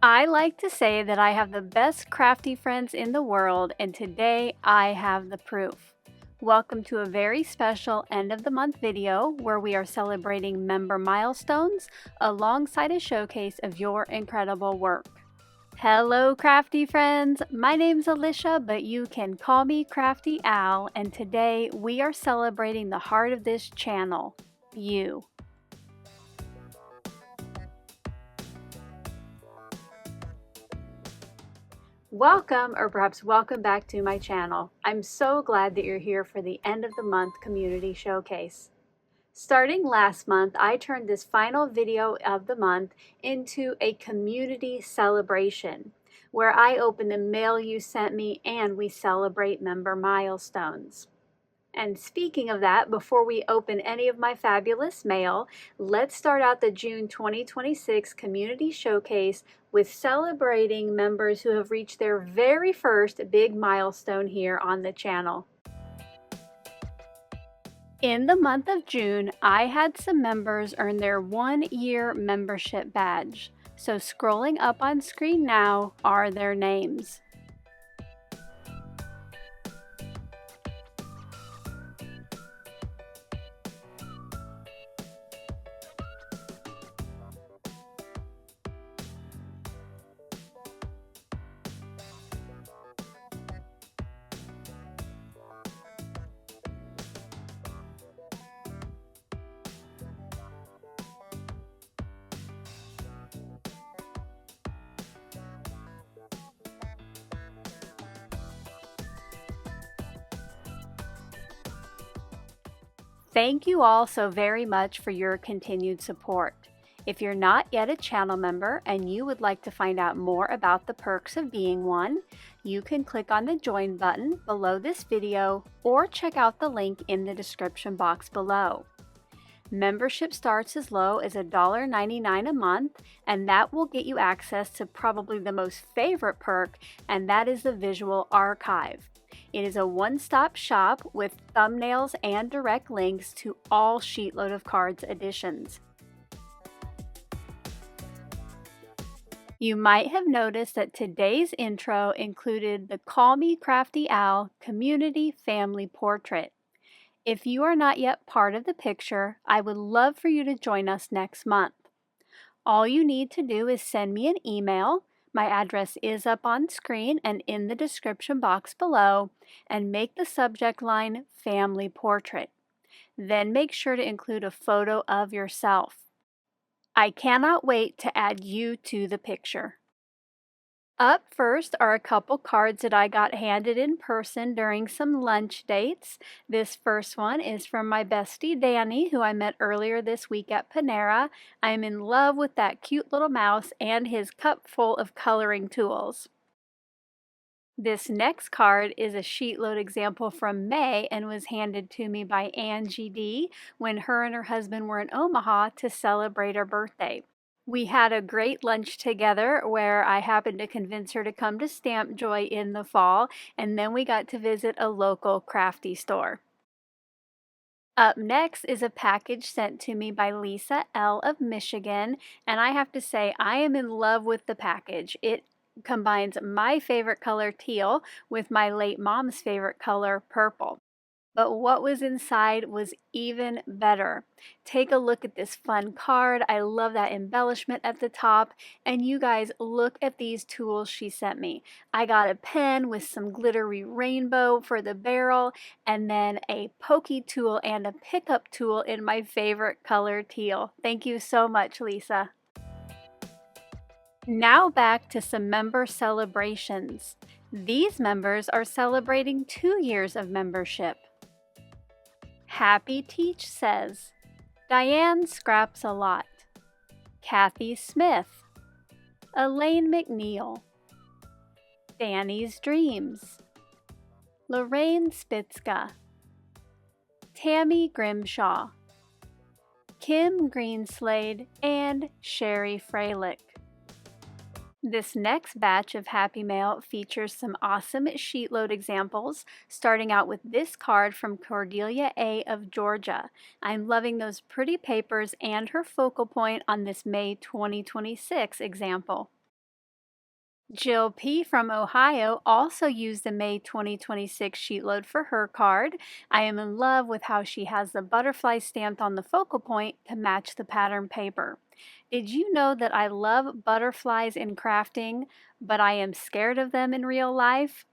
I like to say that I have the best crafty friends in the world, and today I have the proof. Welcome to a very special end of the month video where we are celebrating member milestones alongside a showcase of your incredible work. Hello crafty friends, my name's Alicia, but you can call me Crafty Al, and today we are celebrating the heart of this channel, you. Welcome, or perhaps welcome back to my channel. I'm so glad that you're here for the end of the month community showcase. Starting last month, I turned this final video of the month into a community celebration where I open the mail you sent me and we celebrate member milestones. And speaking of that, before we open any of my fabulous mail, let's start out the June 2026 Community Showcase with celebrating members who have reached their very first big milestone here on the channel. In the month of June, I had some members earn their 1-year membership badge. So scrolling up on screen now are their names. Thank you all so very much for your continued support. If you're not yet a channel member and you would like to find out more about the perks of being one, you can click on the join button below this video or check out the link in the description box below. Membership starts as low as $1.99 a month, and that will get you access to probably the most favorite perk, and that is the visual archive. It is a one-stop shop with thumbnails and direct links to all SheetLoad of Cards editions. You might have noticed that today's intro included the Call Me Crafty Al Community Family Portrait. If you are not yet part of the picture, I would love for you to join us next month. All you need to do is send me an email. My address is up on screen and in the description box below, and make the subject line Family Portrait. Then make sure to include a photo of yourself. I cannot wait to add you to the picture. Up first are a couple cards that I got handed in person during some lunch dates. This first one is from my bestie Danny, who I met earlier this week at Panera. I'm in love with that cute little mouse and his cup full of coloring tools. This next card is a SheetLoad example from May and was handed to me by Angie D when her and her husband were in Omaha to celebrate her birthday. We had a great lunch together where I happened to convince her to come to Stamp Joy in the fall, and then we got to visit a local crafty store. Up next is a package sent to me by Lisa L. of Michigan, and I have to say I am in love with the package. It combines my favorite color teal with my late mom's favorite color purple. But what was inside was even better. Take a look at this fun card. I love that embellishment at the top. And you guys, look at these tools she sent me. I got a pen with some glittery rainbow for the barrel, and then a pokey tool and a pickup tool in my favorite color teal. Thank you so much, Lisa. Now back to some member celebrations. These members are celebrating 2 years of membership. Happy Teach says, Diane scraps a lot. Kathy Smith, Elaine McNeil, Danny's Dreams, Lorraine Spitzka, Tammy Grimshaw, Kim Greenslade, and Sherry Freilich. This next batch of Happy Mail features some awesome SheetLoad examples, starting out with this card from Cordelia A. of Georgia. I'm loving those pretty papers and her focal point on this May 2026 example. Jill P. from Ohio also used the May 2026 SheetLoad for her card. I am in love with how she has the butterfly stamped on the focal point to match the pattern paper. Did you know that I love butterflies in crafting, but I am scared of them in real life?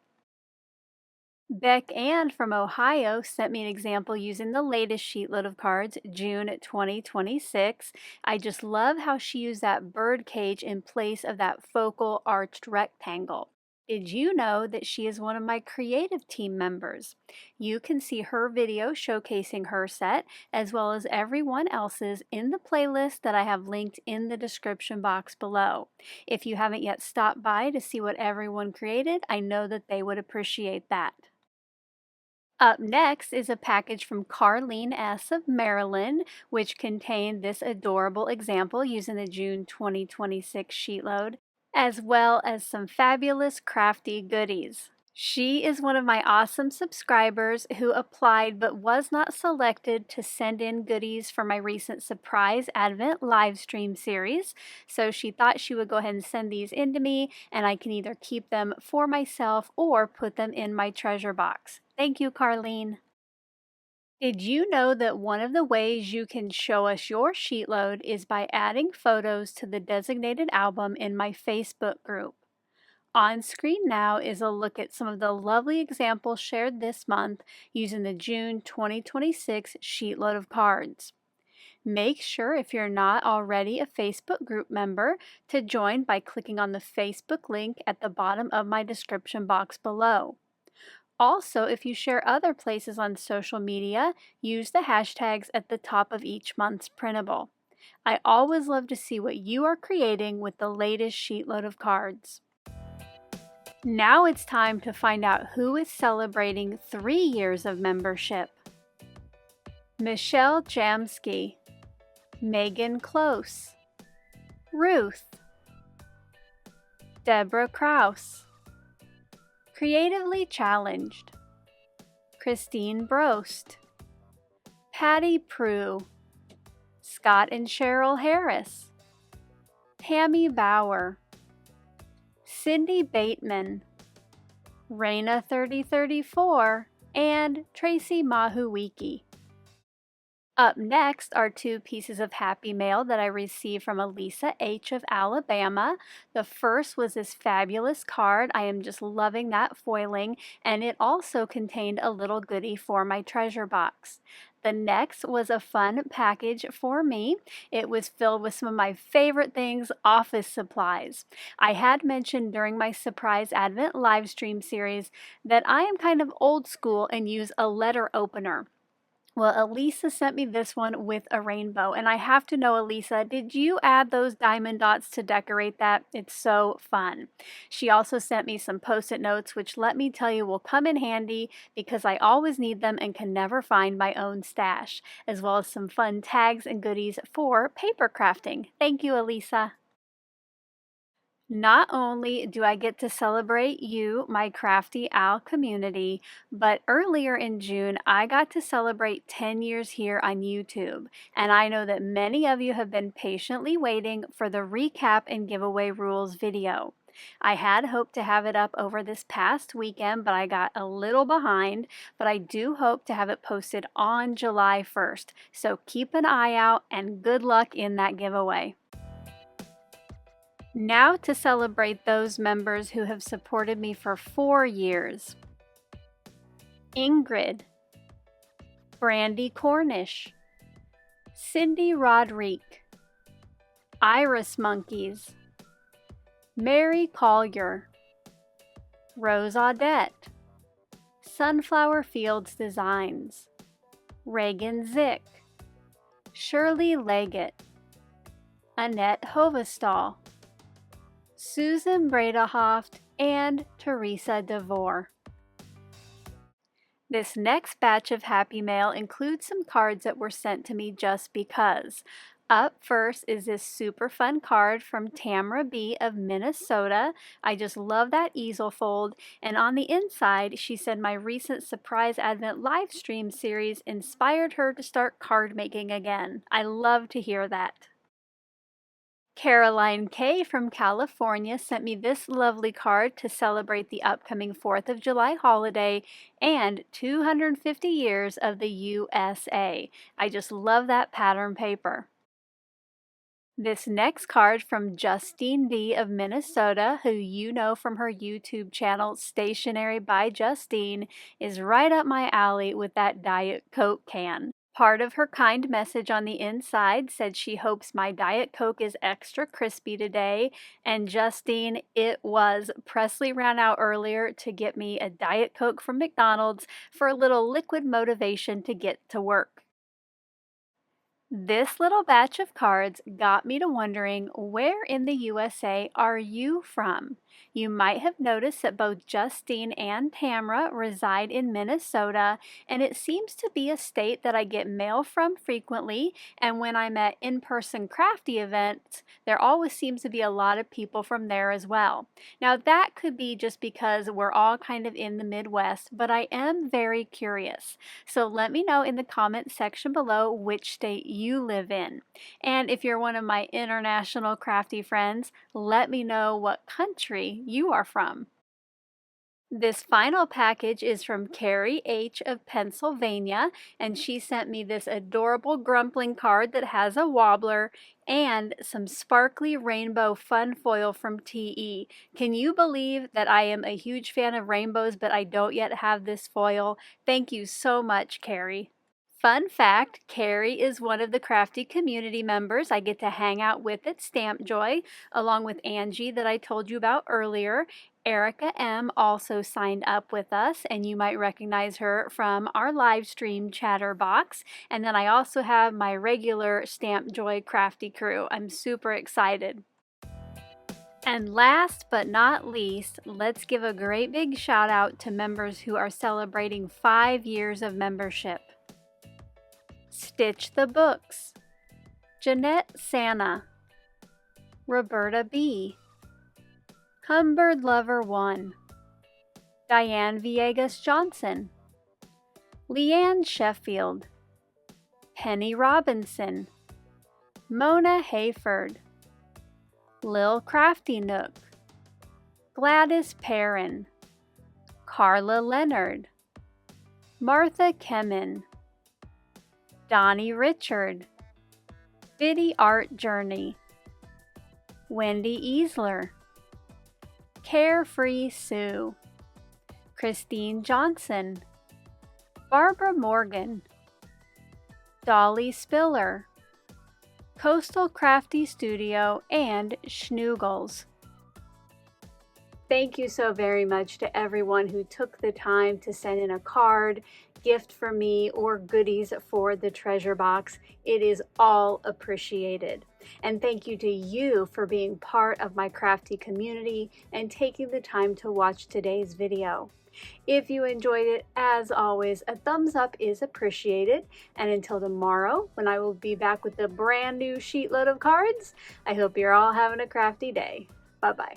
Beck Ann from Ohio sent me an example using the latest SheetLoad of cards, June 2026. I just love how she used that bird cage in place of that focal arched rectangle. Did you know that she is one of my creative team members? You can see her video showcasing her set, as well as everyone else's, in the playlist that I have linked in the description box below. If you haven't yet stopped by to see what everyone created, I know that they would appreciate that. Up next is a package from Carlene S. of Maryland, which contained this adorable example using the June 2026 SheetLoad, as well as some fabulous crafty goodies. She is one of my awesome subscribers who applied but was not selected to send in goodies for my recent surprise Advent live stream series, so she thought she would go ahead and send these in to me, and I can either keep them for myself or put them in my treasure box. Thank you, Carlene. Did you know that one of the ways you can show us your SheetLoad is by adding photos to the designated album in my Facebook group? On screen now is a look at some of the lovely examples shared this month using the June 2026 SheetLoad of cards. Make sure, if you're not already a Facebook group member, to join by clicking on the Facebook link at the bottom of my description box below. Also, if you share other places on social media, use the hashtags at the top of each month's printable. I always love to see what you are creating with the latest SheetLoad of cards. Now it's time to find out who is celebrating 3 years of membership. Michelle Jamsky, Megan Close, Ruth, Deborah Kraus, Creatively Challenged, Christine Brost, Patty Prue, Scott and Cheryl Harris, Tammy Bauer, Cindy Bateman, Raina 3034, and Tracy Mahuwiki. Up next are 2 pieces of happy mail that I received from Alicia H. of Alabama. The first was this fabulous card. I am just loving that foiling, and it also contained a little goodie for my treasure box. The next was a fun package for me. It was filled with some of my favorite things, office supplies. I had mentioned during my surprise Advent live stream series that I am kind of old school and use a letter opener. Well, Elisa sent me this one with a rainbow, and I have to know, Elisa, did you add those diamond dots to decorate that? It's so fun. She also sent me some post-it notes, which, let me tell you, will come in handy because I always need them and can never find my own stash, as well as some fun tags and goodies for paper crafting. Thank you, Elisa. Not only do I get to celebrate you, my Crafty Owl community, but earlier in June, I got to celebrate 10 years here on YouTube. And I know that many of you have been patiently waiting for the recap and giveaway rules video. I had hoped to have it up over this past weekend, but I got a little behind, but I do hope to have it posted on July 1st. So keep an eye out and good luck in that giveaway. Now to celebrate those members who have supported me for 4 years. Ingrid, Brandy Cornish, Cindy Roderick, Iris Monkeys, Mary Collier, Rose Audette, Sunflower Fields Designs, Reagan Zick, Shirley Leggett, Annette Hovestall, Susan Bredehoft, and Teresa DeVore. This next batch of Happy Mail includes some cards that were sent to me just because. Up first is this super fun card from Tamra B. of Minnesota. I just love that easel fold. And on the inside, she said my recent surprise Advent live stream series inspired her to start card making again. I love to hear that. Caroline K. from California sent me this lovely card to celebrate the upcoming 4th of July holiday and 250 years of the USA. I just love that pattern paper. This next card from Justine D. of Minnesota, who you know from her YouTube channel Stationery by Justine, is right up my alley with that Diet Coke can. Part of her kind message on the inside said she hopes my Diet Coke is extra crispy today, and Justine, it was. Presley ran out earlier to get me a Diet Coke from McDonald's for a little liquid motivation to get to work. This little batch of cards got me to wondering, where in the USA are you from? You might have noticed that both Justine and Tamra reside in Minnesota, and it seems to be a state that I get mail from frequently, and when I'm at in-person crafty events, there always seems to be a lot of people from there as well. Now that could be just because we're all kind of in the Midwest, but I am very curious. So let me know in the comment section below which state you live in. And if you're one of my international crafty friends, let me know what country you are from. This final package is from Carrie H. of Pennsylvania, and she sent me this adorable grumpling card that has a wobbler and some sparkly rainbow fun foil from TE. Can you believe that I am a huge fan of rainbows, but I don't yet have this foil? Thank you so much, Carrie. Fun fact, Carrie is one of the crafty community members I get to hang out with at Stamp Joy, along with Angie that I told you about earlier. Erica M. also signed up with us, and you might recognize her from our live stream chatterbox. And then I also have my regular Stamp Joy crafty crew. I'm super excited. And last but not least, let's give a great big shout out to members who are celebrating 5 years of membership. Stitch the Books, Jeanette Santa, Roberta B., Humbird Lover 1, Diane Villegas Johnson, Leanne Sheffield, Penny Robinson, Mona Hayford, Lil Crafty Nook, Gladys Perrin, Carla Leonard, Martha Kemen, Donnie Richard, Biddy Art Journey, Wendy Easler, Carefree Sue, Christine Johnson, Barbara Morgan, Dolly Spiller, Coastal Crafty Studio, and Schnoogles. Thank you so very much to everyone who took the time to send in a card, gift for me, or goodies for the treasure box. It is all appreciated. And thank you to you for being part of my crafty community and taking the time to watch today's video. If you enjoyed it, as always, a thumbs up is appreciated. And until tomorrow, when I will be back with a brand new sheet load of cards, I hope you're all having a crafty day. Bye-bye.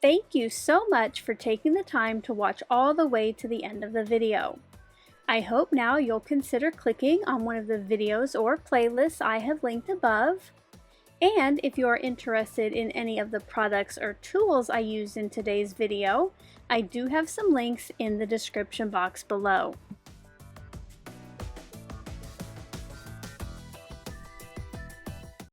Thank you so much for taking the time to watch all the way to the end of the video. I hope now you'll consider clicking on one of the videos or playlists I have linked above. And if you are interested in any of the products or tools I used in today's video, I do have some links in the description box below.